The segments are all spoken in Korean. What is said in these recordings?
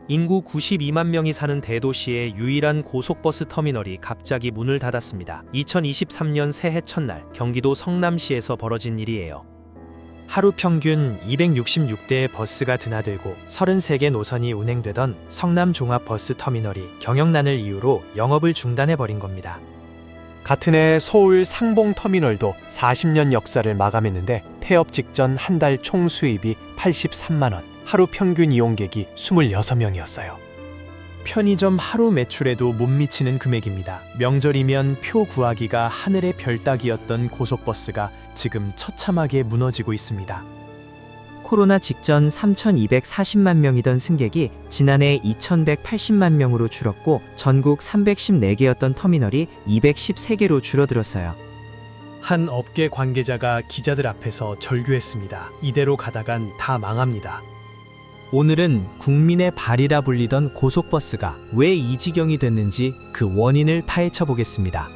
인구 92만 명이 사는 대도시의 유일한 고속버스 터미널이 갑자기 문을 닫았습니다. 2023년 새해 첫날 경기도 성남시에서 벌어진 일이에요. 하루 평균 266대의 버스가 드나들고 33개 노선이 운행되던 성남종합버스터미널이 경영난을 이유로 영업을 중단해버린 겁니다. 같은 해 서울 상봉터미널도 40년 역사를 마감했는데 폐업 직전 한 달 총 수입이 83만 원, 하루 평균 이용객이 26명이었어요. 편의점 하루 매출에도 못 미치는 금액입니다. 명절이면 표 구하기가 하늘의 별 따기였던 고속버스가 지금 처참하게 무너지고 있습니다. 코로나 직전 3,240만 명이던 승객이 지난해 2,180만 명으로 줄었고 전국 314개였던 터미널이 213개로 줄어들었어요. 한 업계 관계자가 기자들 앞에서 절규했습니다. 이대로 가다간 다 망합니다. 오늘은 국민의 발이라 불리던 고속버스가 왜 이 지경이 됐는지 그 원인을 파헤쳐 보겠습니다.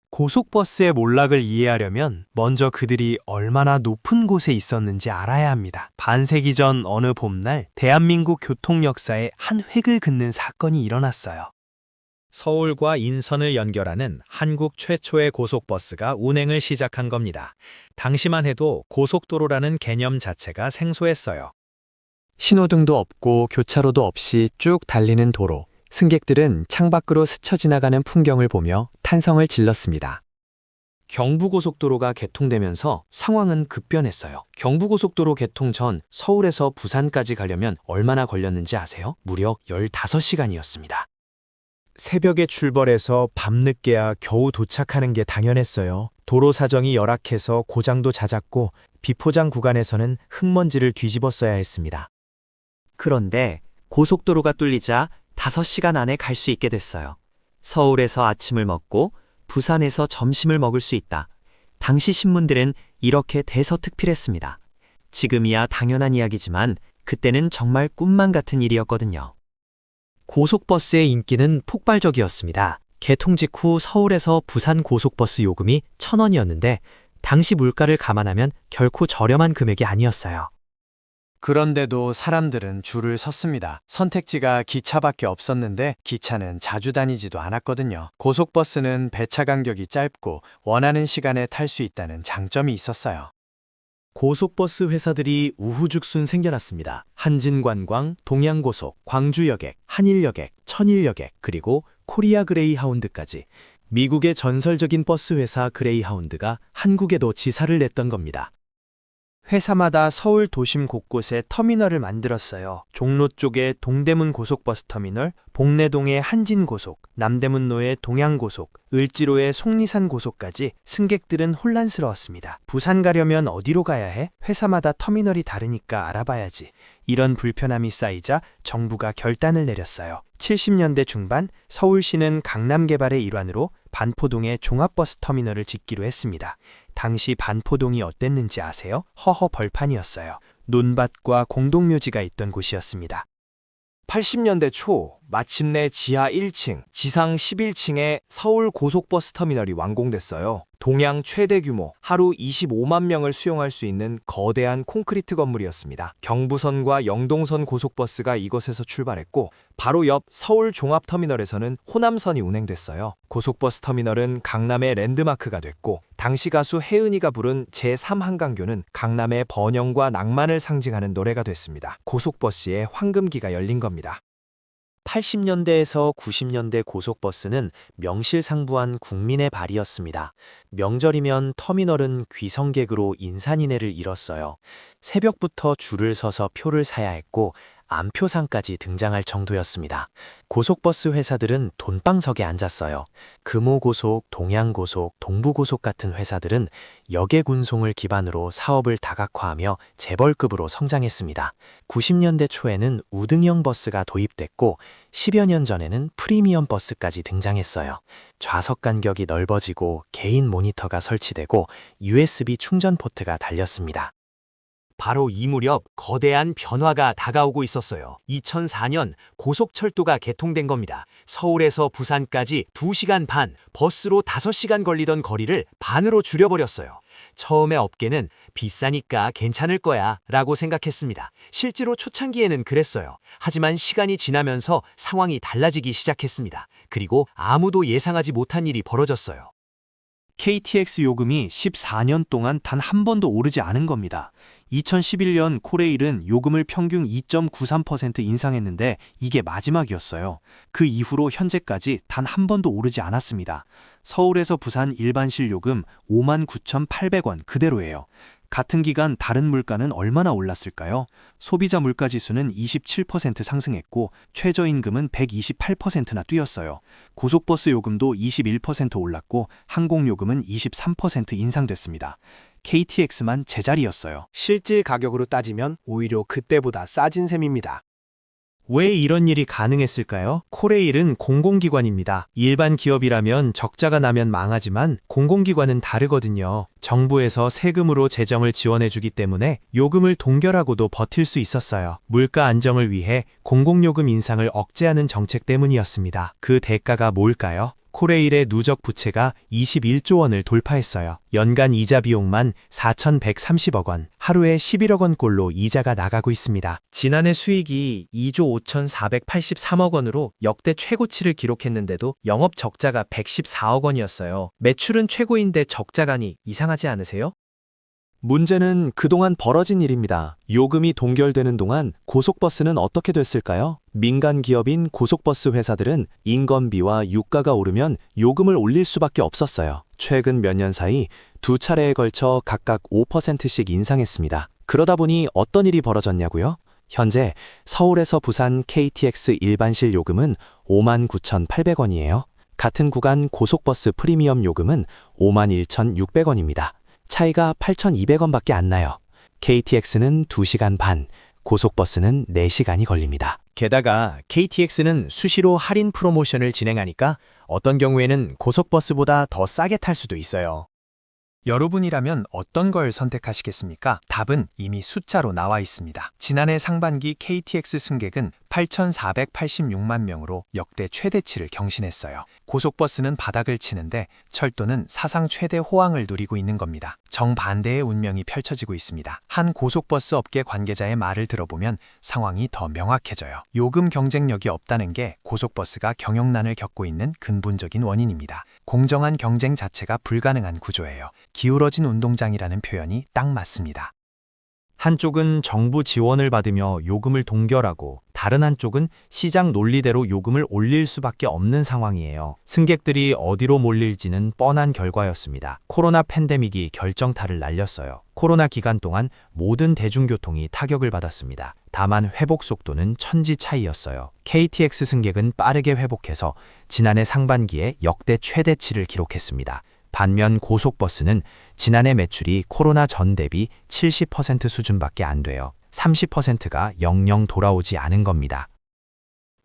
고속버스의 몰락을 이해하려면 먼저 그들이 얼마나 높은 곳에 있었는지 알아야 합니다. 반세기 전 어느 봄날 대한민국 교통 역사에 한 획을 긋는 사건이 일어났어요. 서울과 인천을 연결하는 한국 최초의 고속버스가 운행을 시작한 겁니다. 당시만 해도 고속도로라는 개념 자체가 생소했어요. 신호등도 없고 교차로도 없이 쭉 달리는 도로. 승객들은 창밖으로 스쳐 지나가는 풍경을 보며 탄성을 질렀습니다. 경부고속도로가 개통되면서 상황은 급변했어요. 경부고속도로 개통 전 서울에서 부산까지 가려면 얼마나 걸렸는지 아세요? 무려 15시간이었습니다. 새벽에 출발해서 밤늦게야 겨우 도착하는 게 당연했어요. 도로 사정이 열악해서 고장도 잦았고 비포장 구간에서는 흙먼지를 뒤집었어야 했습니다. 그런데 고속도로가 뚫리자 5시간 안에 갈 수 있게 됐어요. 서울에서 아침을 먹고 부산에서 점심을 먹을 수 있다. 당시 신문들은 이렇게 대서특필했습니다. 지금이야 당연한 이야기지만 그때는 정말 꿈만 같은 일이었거든요. 고속버스의 인기는 폭발적이었습니다. 개통 직후 서울에서 부산 고속버스 요금이 1,000원이었는데 당시 물가를 감안하면 결코 저렴한 금액이 아니었어요. 그런데도 사람들은 줄을 섰습니다. 선택지가 기차밖에 없었는데 기차는 자주 다니지도 않았거든요. 고속버스는 배차 간격이 짧고 원하는 시간에 탈 수 있다는 장점이 있었어요. 고속버스 회사들이 우후죽순 생겨났습니다. 한진관광, 동양고속, 광주여객, 한일여객, 천일여객, 그리고 코리아 그레이하운드까지 미국의 전설적인 버스 회사 그레이하운드가 한국에도 지사를 냈던 겁니다. 회사마다 서울 도심 곳곳에 터미널을 만들었어요. 종로 쪽에 동대문 고속버스 터미널, 복내동의 한진고속, 남대문로의 동양고속, 을지로의 속리산 고속까지 승객들은 혼란스러웠습니다. 부산 가려면 어디로 가야 해? 회사마다 터미널이 다르니까 알아봐야지. 이런 불편함이 쌓이자 정부가 결단을 내렸어요. 70년대 중반 서울시는 강남 개발의 일환으로 반포동에 종합버스 터미널을 짓기로 했습니다. 당시 반포동이 어땠는지 아세요? 허허 벌판이었어요. 논밭과 공동묘지가 있던 곳이었습니다. 80년대 초 마침내 지하 1층, 지상 11층에 서울 고속버스 터미널이 완공됐어요. 동양 최대 규모, 하루 25만 명을 수용할 수 있는 거대한 콘크리트 건물이었습니다. 경부선과 영동선 고속버스가 이곳에서 출발했고 바로 옆 서울 종합터미널에서는 호남선이 운행됐어요. 고속버스 터미널은 강남의 랜드마크가 됐고 당시 가수 혜은이가 부른 제3한강교는 강남의 번영과 낭만을 상징하는 노래가 됐습니다. 고속버스의 황금기가 열린 겁니다. 80년대에서 90년대 고속버스는 명실상부한 국민의 발이었습니다. 명절이면 터미널은 귀성객으로 인산인해를 이뤘어요. 새벽부터 줄을 서서 표를 사야 했고 암표상까지 등장할 정도였습니다. 고속버스 회사들은 돈방석에 앉았어요. 금호고속, 동양고속, 동부고속 같은 회사들은 여객운송을 기반으로 사업을 다각화하며 재벌급으로 성장했습니다. 90년대 초에는 우등형 버스가 도입됐고 10여 년 전에는 프리미엄 버스까지 등장했어요. 좌석 간격이 넓어지고 개인 모니터가 설치되고 USB 충전 포트가 달렸습니다. 바로 이 무렵 거대한 변화가 다가오고 있었어요. 2004년 고속철도가 개통된 겁니다. 서울에서 부산까지 2시간 반, 버스로 5시간 걸리던 거리를 반으로 줄여버렸어요. 처음에 업계는 비싸니까 괜찮을 거야 라고 생각했습니다. 실제로 초창기에는 그랬어요. 하지만 시간이 지나면서 상황이 달라지기 시작했습니다. 그리고 아무도 예상하지 못한 일이 벌어졌어요. KTX 요금이 14년 동안 단 한 번도 오르지 않은 겁니다. 2011년 코레일은 요금을 평균 2.93% 인상했는데 이게 마지막이었어요. 그 이후로 현재까지 단 한 번도 오르지 않았습니다. 서울에서 부산 일반실 요금 59,800원 그대로예요. 같은 기간 다른 물가는 얼마나 올랐을까요? 소비자 물가지수는 27% 상승했고 최저임금은 128%나 뛰었어요. 고속버스 요금도 21% 올랐고 항공요금은 23% 인상됐습니다. KTX만 제자리였어요. 실질 가격으로 따지면 오히려 그때보다 싸진 셈입니다. 왜 이런 일이 가능했을까요? 코레일은 공공기관입니다. 일반 기업이라면 적자가 나면 망하지만 공공기관은 다르거든요. 정부에서 세금으로 재정을 지원해주기 때문에 요금을 동결하고도 버틸 수 있었어요. 물가 안정을 위해 공공요금 인상을 억제하는 정책 때문이었습니다. 그 대가가 뭘까요? 코레일의 누적 부채가 21조 원을 돌파했어요. 연간 이자 비용만 4,130억 원, 하루에 11억 원꼴로 이자가 나가고 있습니다. 지난해 수익이 2조 5,483억 원으로 역대 최고치를 기록했는데도 영업 적자가 114억 원이었어요. 매출은 최고인데 적자가니 이상하지 않으세요? 문제는 그동안 벌어진 일입니다. 요금이 동결되는 동안 고속버스는 어떻게 됐을까요? 민간 기업인 고속버스 회사들은 인건비와 유가가 오르면 요금을 올릴 수밖에 없었어요. 최근 몇 년 사이 2차례에 걸쳐 각각 5%씩 인상했습니다. 그러다 보니 어떤 일이 벌어졌냐고요? 현재 서울에서 부산 KTX 일반실 요금은 59,800원이에요. 같은 구간 고속버스 프리미엄 요금은 51,600원입니다. 차이가 8,200원밖에 안 나요. KTX는 2시간 반, 고속버스는 4시간이 걸립니다. 게다가 KTX는 수시로 할인 프로모션을 진행하니까 어떤 경우에는 고속버스보다 더 싸게 탈 수도 있어요. 여러분이라면 어떤 걸 선택하시겠습니까? 답은 이미 숫자로 나와 있습니다. 지난해 상반기 KTX 승객은 8,486만 명으로 역대 최대치를 경신했어요. 고속버스는 바닥을 치는데 철도는 사상 최대 호황을 누리고 있는 겁니다. 정반대의 운명이 펼쳐지고 있습니다. 한 고속버스 업계 관계자의 말을 들어보면 상황이 더 명확해져요. 요금 경쟁력이 없다는 게 고속버스가 경영난을 겪고 있는 근본적인 원인입니다. 공정한 경쟁 자체가 불가능한 구조예요. 기울어진 운동장이라는 표현이 딱 맞습니다. 한쪽은 정부 지원을 받으며 요금을 동결하고 다른 한쪽은 시장 논리대로 요금을 올릴 수밖에 없는 상황이에요. 승객들이 어디로 몰릴지는 뻔한 결과였습니다. 코로나 팬데믹이 결정타를 날렸어요. 코로나 기간 동안 모든 대중교통이 타격을 받았습니다. 다만 회복 속도는 천지 차이였어요. KTX 승객은 빠르게 회복해서 지난해 상반기에 역대 최대치를 기록했습니다. 반면 고속버스는 지난해 매출이 코로나 전 대비 70% 수준밖에 안 돼요. 30%가 영영 돌아오지 않은 겁니다.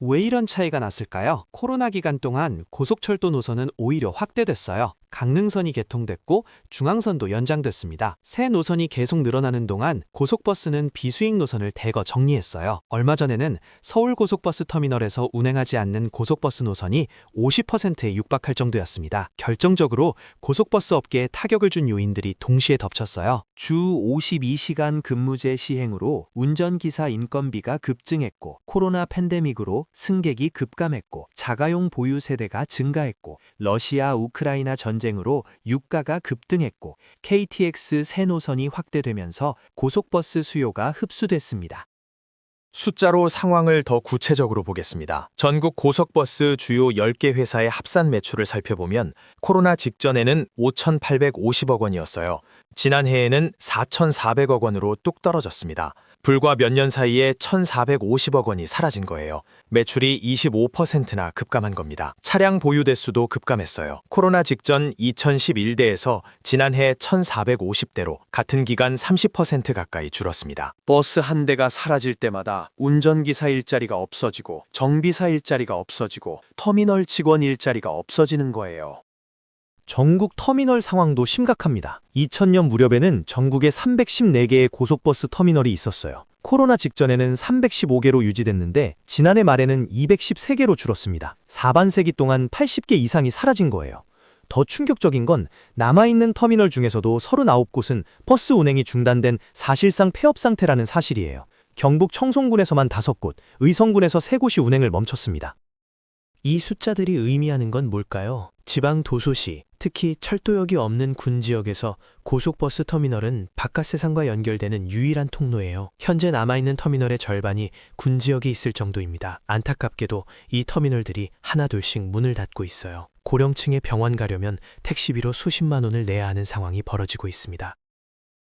왜 이런 차이가 났을까요? 코로나 기간 동안 고속철도 노선은 오히려 확대됐어요. 강릉선이 개통됐고 중앙선도 연장됐습니다. 새 노선이 계속 늘어나는 동안 고속버스는 비수익 노선을 대거 정리했어요. 얼마 전에는 서울 고속버스 터미널에서 운행하지 않는 고속버스 노선이 50%에 육박할 정도였습니다. 결정적으로 고속버스 업계에 타격을 준 요인들이 동시에 덮쳤어요. 주 52시간 근무제 시행으로 운전기사 인건비가 급증했고 코로나 팬데믹으로 승객이 급감했고 자가용 보유 세대가 증가했고 러시아 우크라이나 전쟁으로 유가가 급등했고 KTX 새 노선이 확대되면서 고속버스 수요가 흡수됐습니다. 숫자로 상황을 더 구체적으로 보겠습니다. 전국 고속버스 주요 10개 회사의 합산 매출을 살펴보면 코로나 직전에는 5,850억 원이었어요. 지난해에는 4,400억 원으로 뚝 떨어졌습니다. 불과 몇 년 사이에 1,450억 원이 사라진 거예요. 매출이 25%나 급감한 겁니다. 차량 보유 대수도 급감했어요. 코로나 직전 2011대에서 지난해 1,450대로 같은 기간 30% 가까이 줄었습니다. 버스 한 대가 사라질 때마다 운전기사 일자리가 없어지고 정비사 일자리가 없어지고 터미널 직원 일자리가 없어지는 거예요. 전국 터미널 상황도 심각합니다. 2000년 무렵에는 전국에 314개의 고속버스 터미널이 있었어요. 코로나 직전에는 315개로 유지됐는데 지난해 말에는 213개로 줄었습니다. 4반세기 동안 80개 이상이 사라진 거예요. 더 충격적인 건 남아있는 터미널 중에서도 39곳은 버스 운행이 중단된 사실상 폐업 상태라는 사실이에요. 경북 청송군에서만 5곳, 의성군에서 3곳이 운행을 멈췄습니다. 이 숫자들이 의미하는 건 뭘까요? 지방 도소시, 특히 철도역이 없는 군 지역에서 고속버스 터미널은 바깥 세상과 연결되는 유일한 통로예요. 현재 남아있는 터미널의 절반이 군 지역에 있을 정도입니다. 안타깝게도 이 터미널들이 하나둘씩 문을 닫고 있어요. 고령층의 병원 가려면 택시비로 수십만 원을 내야 하는 상황이 벌어지고 있습니다.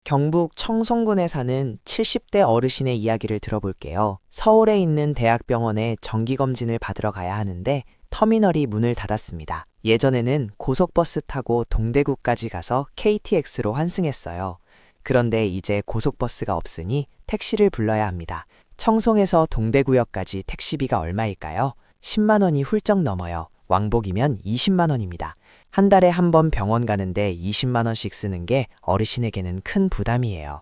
경북 청송군에 사는 70대 어르신의 이야기를 들어볼게요. 서울에 있는 대학병원에 정기검진을 받으러 가야 하는데 터미널이 문을 닫았습니다. 예전에는 고속버스 타고 동대구까지 가서 KTX로 환승했어요. 그런데 이제 고속버스가 없으니 택시를 불러야 합니다. 청송에서 동대구역까지 택시비가 얼마일까요? 10만 원이 훌쩍 넘어요. 왕복이면 20만 원입니다. 한 달에 한 번 병원 가는데 20만 원씩 쓰는 게 어르신에게는 큰 부담이에요.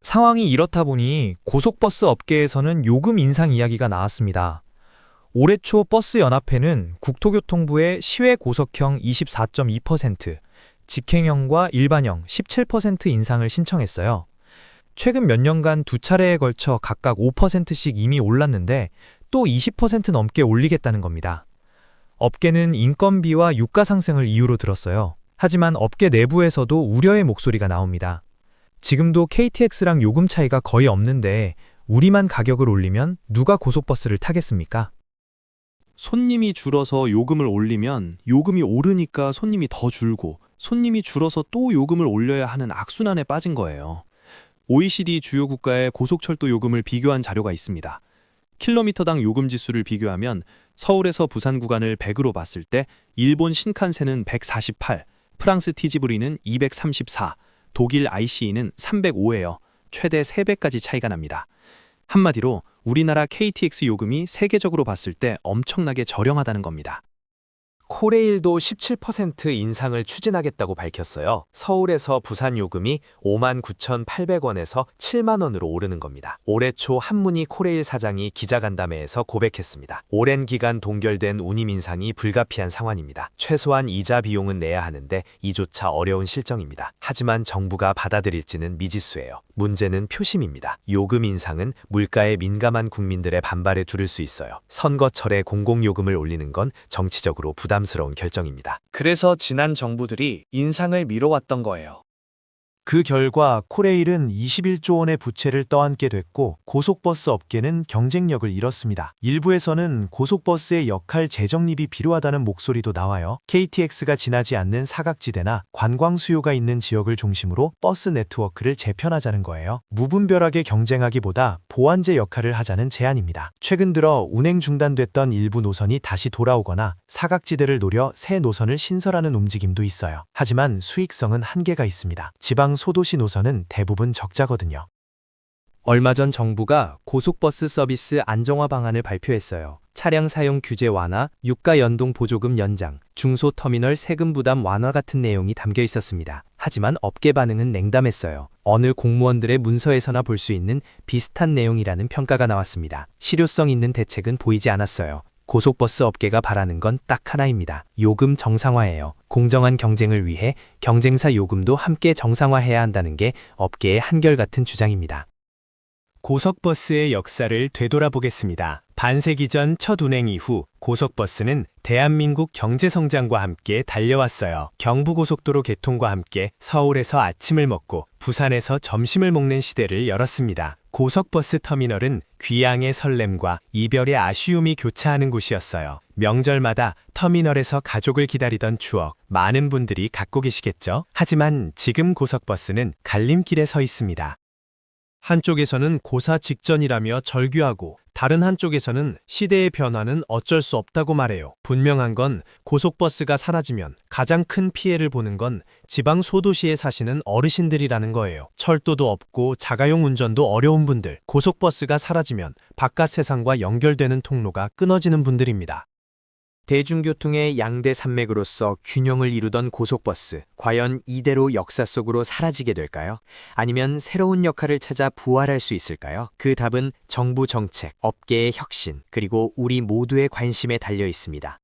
상황이 이렇다 보니 고속버스 업계에서는 요금 인상 이야기가 나왔습니다. 올해 초 버스연합회는 국토교통부에 시외 고속형 24.2%, 직행형과 일반형 17% 인상을 신청했어요. 최근 몇 년간 두 차례에 걸쳐 각각 5%씩 이미 올랐는데 또 20% 넘게 올리겠다는 겁니다. 업계는 인건비와 유가 상승을 이유로 들었어요. 하지만 업계 내부에서도 우려의 목소리가 나옵니다. 지금도 KTX랑 요금 차이가 거의 없는데 우리만 가격을 올리면 누가 고속버스를 타겠습니까? 손님이 줄어서 요금을 올리면 요금이 오르니까 손님이 더 줄고 손님이 줄어서 또 요금을 올려야 하는 악순환에 빠진 거예요. OECD 주요 국가의 고속철도 요금을 비교한 자료가 있습니다. 킬로미터당 요금 지수를 비교하면 서울에서 부산 구간을 100으로 봤을 때 일본 신칸센은 148, 프랑스 티지브리는 234, 독일 ICE는 305예요. 최대 3배까지 차이가 납니다. 한마디로 우리나라 KTX 요금이 세계적으로 봤을 때 엄청나게 저렴하다는 겁니다. 코레일도 17% 인상을 추진하겠다고 밝혔어요. 서울에서 부산 요금이 59,800원에서 7만 원으로 오르는 겁니다. 올해 초 한문희 코레일 사장이 기자간담회에서 고백했습니다. 오랜 기간 동결된 운임 인상이 불가피한 상황입니다. 최소한 이자 비용은 내야 하는데 이조차 어려운 실정입니다. 하지만 정부가 받아들일지는 미지수예요. 문제는 표심입니다. 요금 인상은 물가에 민감한 국민들의 반발에 두를 수 있어요. 선거철에 공공요금을 올리는 건 정치적으로 부담스러운 결정입니다. 그래서 지난 정부들이 인상을 미뤄왔던 거예요. 그 결과 코레일은 21조 원의 부채를 떠안게 됐고 고속버스 업계는 경쟁력을 잃었습니다. 일부에서는 고속버스의 역할 재정립이 필요하다는 목소리도 나와요. KTX가 지나지 않는 사각지대나 관광 수요가 있는 지역을 중심으로 버스 네트워크를 재편하자는 거예요. 무분별하게 경쟁하기보다 보완제 역할을 하자는 제안입니다. 최근 들어 운행 중단됐던 일부 노선이 다시 돌아오거나 사각지대를 노려 새 노선을 신설하는 움직임도 있어요. 하지만 수익성은 한계가 있습니다. 지방 소도시 노선은 대부분 적자거든요. 얼마 전 정부가 고속버스 서비스 안정화 방안을 발표했어요. 차량 사용 규제 완화, 유가 연동 보조금 연장, 중소터미널 세금 부담 완화 같은 내용이 담겨 있었습니다. 하지만 업계 반응은 냉담했어요. 어느 공무원들의 문서에서나 볼 수 있는 비슷한 내용이라는 평가가 나왔습니다. 실효성 있는 대책은 보이지 않았어요. 고속버스 업계가 바라는 건 딱 하나입니다. 요금 정상화예요. 공정한 경쟁을 위해 경쟁사 요금도 함께 정상화해야 한다는 게 업계의 한결같은 주장입니다. 고속버스의 역사를 되돌아보겠습니다. 반세기 전 첫 운행 이후 고속버스는 대한민국 경제성장과 함께 달려왔어요. 경부고속도로 개통과 함께 서울에서 아침을 먹고 부산에서 점심을 먹는 시대를 열었습니다. 고속버스 터미널은 귀향의 설렘과 이별의 아쉬움이 교차하는 곳이었어요. 명절마다 터미널에서 가족을 기다리던 추억, 많은 분들이 갖고 계시겠죠? 하지만 지금 고속버스는 갈림길에 서 있습니다. 한쪽에서는 고사 직전이라며 절규하고 다른 한쪽에서는 시대의 변화는 어쩔 수 없다고 말해요. 분명한 건 고속버스가 사라지면 가장 큰 피해를 보는 건 지방 소도시에 사시는 어르신들이라는 거예요. 철도도 없고 자가용 운전도 어려운 분들, 고속버스가 사라지면 바깥 세상과 연결되는 통로가 끊어지는 분들입니다. 대중교통의 양대 산맥으로서 균형을 이루던 고속버스, 과연 이대로 역사 속으로 사라지게 될까요? 아니면 새로운 역할을 찾아 부활할 수 있을까요? 그 답은 정부 정책, 업계의 혁신, 그리고 우리 모두의 관심에 달려 있습니다.